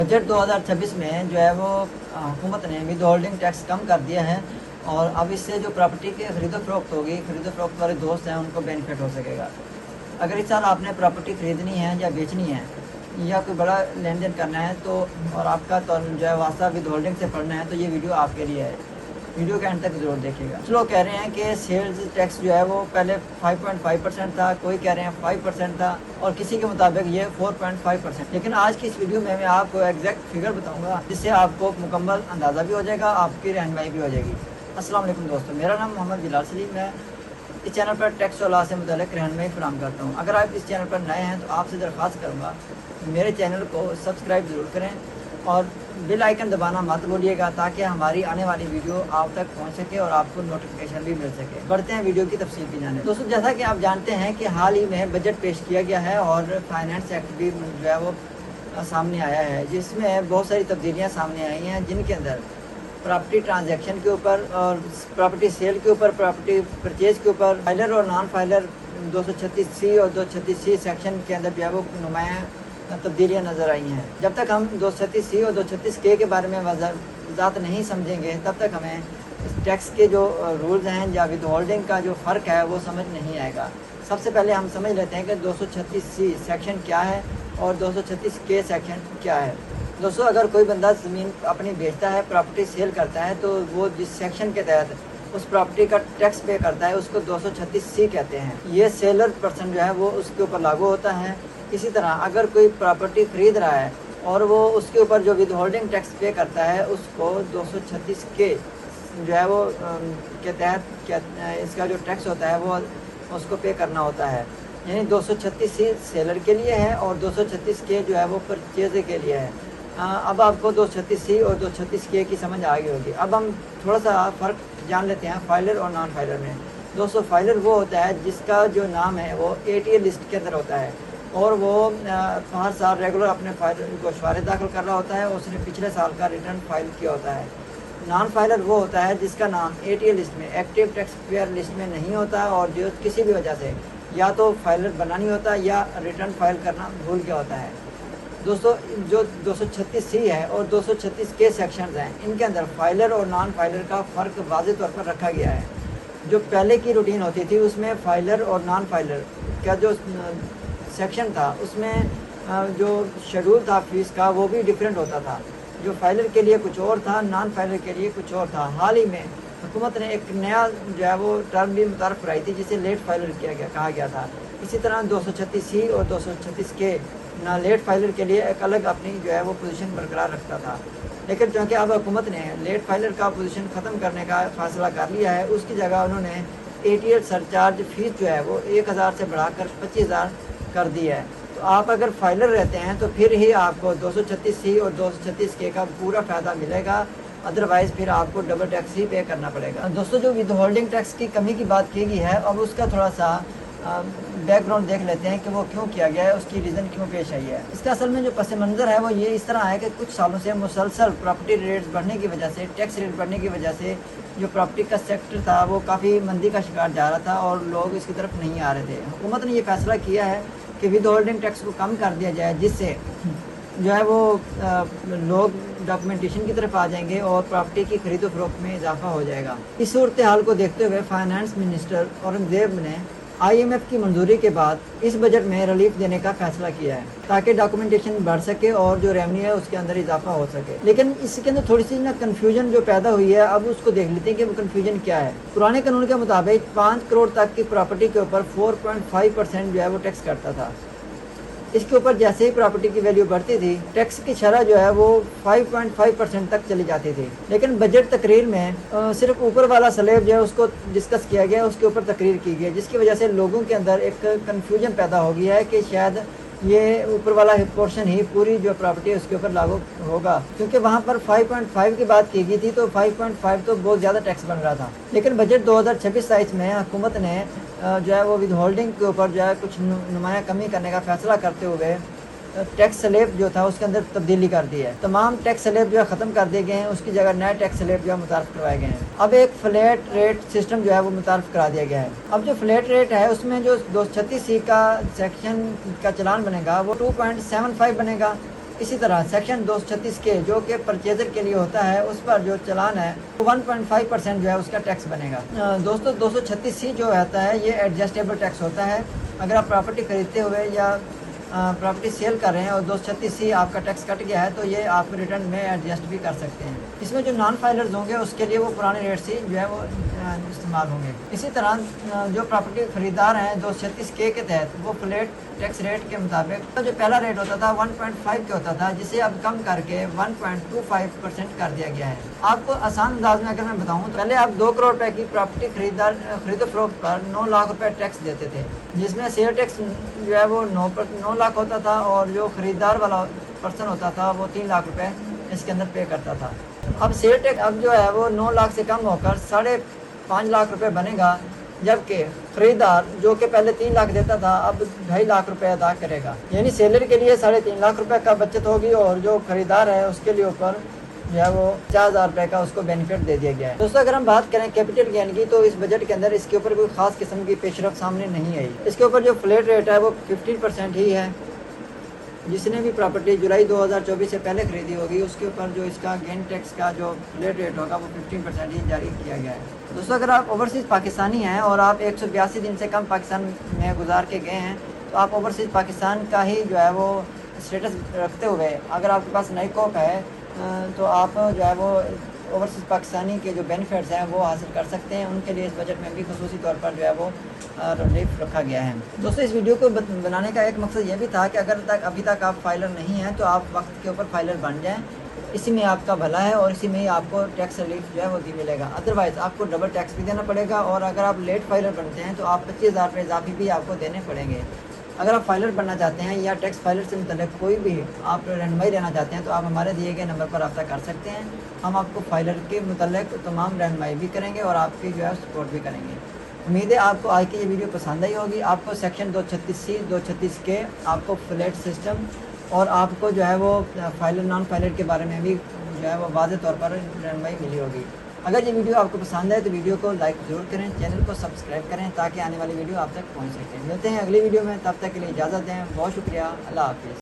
Budget 2026 में जो है वो हुकूमत ने विद होल्डिंग टैक्स कम कर दिया है और अब इससे जो प्रॉपर्टी की खरीदो फरोख्त होगी, खरीदो फरोख्त वाले दोस्त हैं उनको बेनिफिट हो सकेगा। अगर इस साल आपने प्रॉपर्टी ख़रीदनी है या बेचनी है या कोई बड़ा लेन देन करना है तो और आपका तो जो है वास्ता विद होल्डिंग से पढ़ना है तो ये वीडियो आपके लिए है। वीडियो के एंड तक ज़रूर देखिएगा। कुछ लोग कह रहे हैं कि सेल्स टैक्स जो है वो पहले 5.5% था, कोई कह रहे हैं 5% था और किसी के मुताबिक ये 4.5%। लेकिन आज की इस वीडियो में मैं आपको एग्जैक्ट फिगर बताऊंगा जिससे आपको मुकम्मल अंदाज़ा भी हो जाएगा, आपकी रहनुमाई भी हो जाएगी। अस्सलाम वालेकुम दोस्तों, मेरा नाम मोहम्मद बिलाल सलीम है। इस चैनल पर टैक्स और लॉ से मुताल्लिक़ रहनुमाई फराहम करता हूँ। अगर आप इस चैनल पर नए हैं तो आपसे दरख्वास्त करूँगा मेरे चैनल को सब्सक्राइब ज़रूर करें और बेल आइकन दबाना मत भूलिएगा ताकि हमारी आने वाली वीडियो आप तक पहुंच सके और आपको नोटिफिकेशन भी मिल सके। बढ़ते हैं वीडियो की तफसील की जाने। दोस्तों, जैसा कि आप जानते हैं कि हाल ही में बजट पेश किया गया है और फाइनेंस एक्ट भी जो है वो सामने आया है, जिसमें बहुत सारी तब्दीलियाँ सामने आई हैं, जिनके अंदर प्रॉपर्टी ट्रांजैक्शन के ऊपर और प्रॉपर्टी सेल के ऊपर, प्रॉपर्टी परचेज के ऊपर, फाइलर और नॉन फाइलर 236C और 236C सेक्शन के अंदर जो है वो नुमायाँ तब्दीलियाँ नज़र आई हैं। जब तक हम 236C और 236K के बारे में वज़ाहत नहीं समझेंगे तब तक हमें इस टैक्स के जो रूल्स हैं या विद होल्डिंग का जो फ़र्क है वो समझ नहीं आएगा। सबसे पहले हम समझ लेते हैं कि 236C सेक्शन क्या है और 236K सेक्शन क्या है। दोस्तों, अगर कोई बंदा ज़मीन अपनी बेचता है, प्रॉपर्टी सेल करता है तो वो जिस सेक्शन के तहत उस प्रॉपर्टी का टैक्स पे करता है उसको 236C कहते हैं। ये सेलर पर्सन जो है वो उसके ऊपर लागू होता है। इसी तरह अगर कोई प्रॉपर्टी ख़रीद रहा है और वो उसके ऊपर जो विद होल्डिंग टैक्स पे करता है उसको 236K जो है वो के तहत इसका जो टैक्स होता है वो उसको पे करना होता है। यानी 236C सेलर के लिए है और 236K जो है वो परचेज के लिए है। अब आपको 236C और 236K की समझ आ गई होगी। अब हम थोड़ा सा फ़र्क जान लेते हैं फाइलर और नॉन फाइलर में। दोस्तों, फाइलर वो होता है जिसका जो नाम है वो ATA लिस्ट के अंदर होता है और वो हर साल रेगुलर अपने फाइल गोशवारे दाखिल कर रहा होता है और उसने पिछले साल का रिटर्न फाइल किया होता है। नॉन फाइलर वो होता है जिसका नाम ATA लिस्ट में, एक्टिव टैक्स पेयर लिस्ट में नहीं होता और जो किसी भी वजह से या तो फाइलर बना नहीं होता या रिटर्न फाइल करना भूल गया होता है। दोस्तों, जो 236C है और 236K सेक्शंस हैं, इनके अंदर फाइलर और नॉन फाइलर का फ़र्क वाज़ेह तौर पर रखा गया है। जो पहले की रूटीन होती थी उसमें फ़ाइलर और नॉन फाइलर का जो सेक्शन था उसमें जो शेड्यूल था फीस का वो भी डिफरेंट होता था। जो फाइलर के लिए कुछ और था, नॉन फाइलर के लिए कुछ और था। हाल ही में हुकूमत ने एक नया जो है वो टर्म भी मुतारफ़ कराई थी जिसे लेट फाइलर कहा गया था। इसी तरह 236C और 236K ना लेट फाइलर के लिए एक अलग अपनी जो है वो पोजीशन बरकरार रखता था। लेकिन चूँकि अब हुकूमत ने लेट फाइलर का पोजीशन ख़त्म करने का फ़ैसला कर लिया है, उसकी जगह उन्होंने ATL सरचार्ज फ़ीस जो है वो 1000 से बढ़ाकर 25,000 कर दी है। तो आप अगर फाइलर रहते हैं तो फिर ही आपको 236C और 236K का पूरा फ़ायदा मिलेगा, अदरवाइज़ फिर आपको डबल टैक्स ही पे करना पड़ेगा। दोस्तों, जो विद होल्डिंग टैक्स की कमी की बात की गई है, अब उसका थोड़ा सा बैकग्राउंड देख लेते हैं कि वो क्यों किया गया है, उसकी रीज़न क्यों पेश आई है। इसका असल में जो पस मंज़र है वो ये इस तरह है कि कुछ सालों से मुसलसल प्रॉपर्टी रेट्स बढ़ने की वजह से, टैक्स रेट बढ़ने की वजह से जो प्रॉपर्टी का सेक्टर था वो काफ़ी मंदी का शिकार जा रहा था और लोग इसकी तरफ नहीं आ रहे थे। हुकूमत ने ये फ़ैसला किया है कि विद होल्डिंग टैक्स को कम कर दिया जाए, जिससे जो है वो लोग डॉक्यूमेंटेशन की तरफ आ जाएंगे और प्रॉपर्टी की खरीदो फरोख्त में इजाफा हो जाएगा। इस सूरत हाल को देखते हुए फाइनेंस मिनिस्टर औरंगजेब ने IMF की मंजूरी के बाद इस बजट में रिलीफ देने का फैसला किया है ताकि डॉक्यूमेंटेशन बढ़ सके और जो रेवेन्यू है उसके अंदर इजाफा हो सके। लेकिन इसके अंदर थोड़ी सी ना कन्फ्यूजन जो पैदा हुई है, अब उसको देख लेते हैं कि वो कन्फ्यूजन क्या है। पुराने कानून के मुताबिक 5 करोड़ तक की प्रॉपर्टी के ऊपर 4.5% जो है वो टैक्स करता था। इसके ऊपर जैसे ही प्रॉपर्टी की वैल्यू बढ़ती थी, टैक्स की शरह जो है वो 5.5% तक चली जाती थी। लेकिन बजट तकरीर में सिर्फ ऊपर वाला स्लैब जो है उसको डिस्कस किया गया, उसके ऊपर तकरीर की गई, जिसकी वजह से लोगों के अंदर एक कन्फ्यूजन पैदा हो गया है कि शायद ये ऊपर वाला पोर्शन ही पूरी जो प्रॉपर्टी है उसके ऊपर लागू होगा, क्योंकि वहाँ पर 5.5 की बात की गई थी तो 5.5 तो बहुत ज़्यादा टैक्स बन रहा था। लेकिन बजट 2026-27 में हुकूमत ने जो है वो विद होल्डिंग के ऊपर जो है कुछ नुमाया कमी करने का फ़ैसला करते हुए टैक्स स्लैब जो था उसके अंदर तब्दीली कर दी है। तमाम टैक्स स्लैब जो है ख़त्म कर दिए गए हैं, उसकी जगह नए टैक्स स्लैब जो है मुतारफ़ करवाए गए हैं। अब एक फ्लैट रेट सिस्टम जो है वो मुतारफ़ करा दिया गया है। अब जो फ्लैट रेट है उसमें जो 236C का सेक्शन का चलान बनेगा वो 2.75 बनेगा। اسی طرح سیکشن 236 کے جو کہ پرچیزر کے لیے ہوتا ہے، اس پر جو چلان ہے 1.5% جو ہے اس کا ٹیکس بنے گا۔ دوستو 236C جو ہوتا ہے یہ ایڈجسٹیبل ٹیکس ہوتا ہے۔ اگر آپ پراپرٹی خریدتے ہوئے یا پراپرٹی سیل کر رہے ہیں اور 236C آپ کا ٹیکس کٹ گیا ہے تو یہ آپ ریٹرن میں ایڈجسٹ بھی کر سکتے ہیں۔ اس میں جو نان فائلرز ہوں گے اس کے لیے وہ پرانے ریٹ سے جو ہے وہ استعمال ہوں گے۔ اسی طرح جو پراپرٹی خریدار ہیں 236K کے تحت وہ فلیٹ ٹیکس ریٹ کے مطابق جو پہلا ریٹ ہوتا تھا 1.5 کے ہوتا تھا، جسے اب کم کر کے 1.25% کر دیا گیا ہے۔ آپ کو آسان انداز میں اگر میں بتاؤں تو پہلے آپ 2 کروڑ روپے کی پراپرٹی خرید و فروخت پر 9 لاکھ روپے ٹیکس دیتے تھے، جس میں سیل ٹیکس جو ہے وہ 9 لاکھ ہوتا تھا اور جو خریدار والا پرسن ہوتا تھا وہ 3 لاکھ روپے اس کے اندر پے کرتا تھا۔ اب سیل ٹیکس اب جو ہے وہ 9 لاکھ سے کم ہو کر 5.5 لاکھ روپے بنے گا، جبکہ خریدار جو کہ پہلے 3 لاکھ دیتا تھا اب 2.5 لاکھ روپے ادا کرے گا، یعنی سیلر کے لیے 3.5 لاکھ روپے کا بچت ہوگی اور جو خریدار ہے اس کے لیے اوپر جو ہے وہ 50,000 روپے کا اس کو بینیفٹ دے دیا گیا ہے۔ دوستو اگر ہم بات کریں کیپٹل گین کی تو اس بجٹ کے اندر اس کے اوپر کوئی خاص قسم کی پیش رفت سامنے نہیں آئی۔ اس کے اوپر جو فلیٹ ریٹ ہے وہ 15% ہی ہے۔ جس نے بھی پراپرٹی جولائی 2024 سے پہلے خریدی ہوگی اس کے اوپر جو اس کا گین ٹیکس کا جو فلیٹ ریٹ ہوگا وہ 15% ہی جاری کیا گیا ہے۔ دوستو اگر آپ اوورسیز پاکستانی ہیں اور آپ 182 دن سے کم پاکستان میں گزار کے گئے ہیں تو آپ اوورسیز پاکستان کا ہی جو ہے وہ اسٹیٹس رکھتے ہوئے اگر آپ کے پاس نئی کوپ ہے تو آپ جو ہے وہ اوورسیز پاکستانی کے جو بینیفٹس ہیں وہ حاصل کر سکتے ہیں۔ ان کے لیے اس بجٹ میں بھی خصوصی طور پر جو ہے وہ ریلیف رکھا گیا ہے۔ دوستو اس ویڈیو کو بنانے کا ایک مقصد یہ بھی تھا کہ اگر ابھی تک آپ فائلر نہیں ہیں تو آپ وقت کے اوپر فائلر بن جائیں، اسی میں آپ کا بھلا ہے اور اسی میں ہی آپ کو ٹیکس ریلیف جو ہے وہ ملے گا۔ ادروائز آپ کو ڈبل ٹیکس بھی دینا پڑے گا اور اگر آپ لیٹ فائلر بنتے ہیں تو آپ 25,000 روپے اضافی بھی آپ کو دینے پڑیں گے۔ اگر آپ فائلر بننا چاہتے ہیں یا ٹیکس فائلر سے متعلق کوئی بھی آپ رہنمائی لینا چاہتے ہیں تو آپ ہمارے دیے گئے نمبر پر رابطہ کر سکتے ہیں۔ ہم آپ کو فائلر کے متعلق تمام رہنمائی بھی کریں گے اور آپ کی جو ہے سپورٹ بھی کریں گے۔ امید ہے آپ کو آج کی یہ ویڈیو پسند آئی ہوگی۔ آپ کو سیکشن 236C 236K آپ کو فلیٹ سسٹم اور آپ کو جو ہے وہ فائلر نان فائلر کے بارے میں بھی جو ہے وہ واضح طور پر رہنمائی ملی ہوگی۔ اگر یہ ویڈیو آپ کو پسند ہے تو ویڈیو کو لائک ضرور کریں، چینل کو سبسکرائب کریں تاکہ آنے والی ویڈیو آپ تک پہنچ سکے۔ ملتے ہیں اگلی ویڈیو میں، تب تک کے لیے اجازت دیں۔ بہت شکریہ، اللہ حافظ۔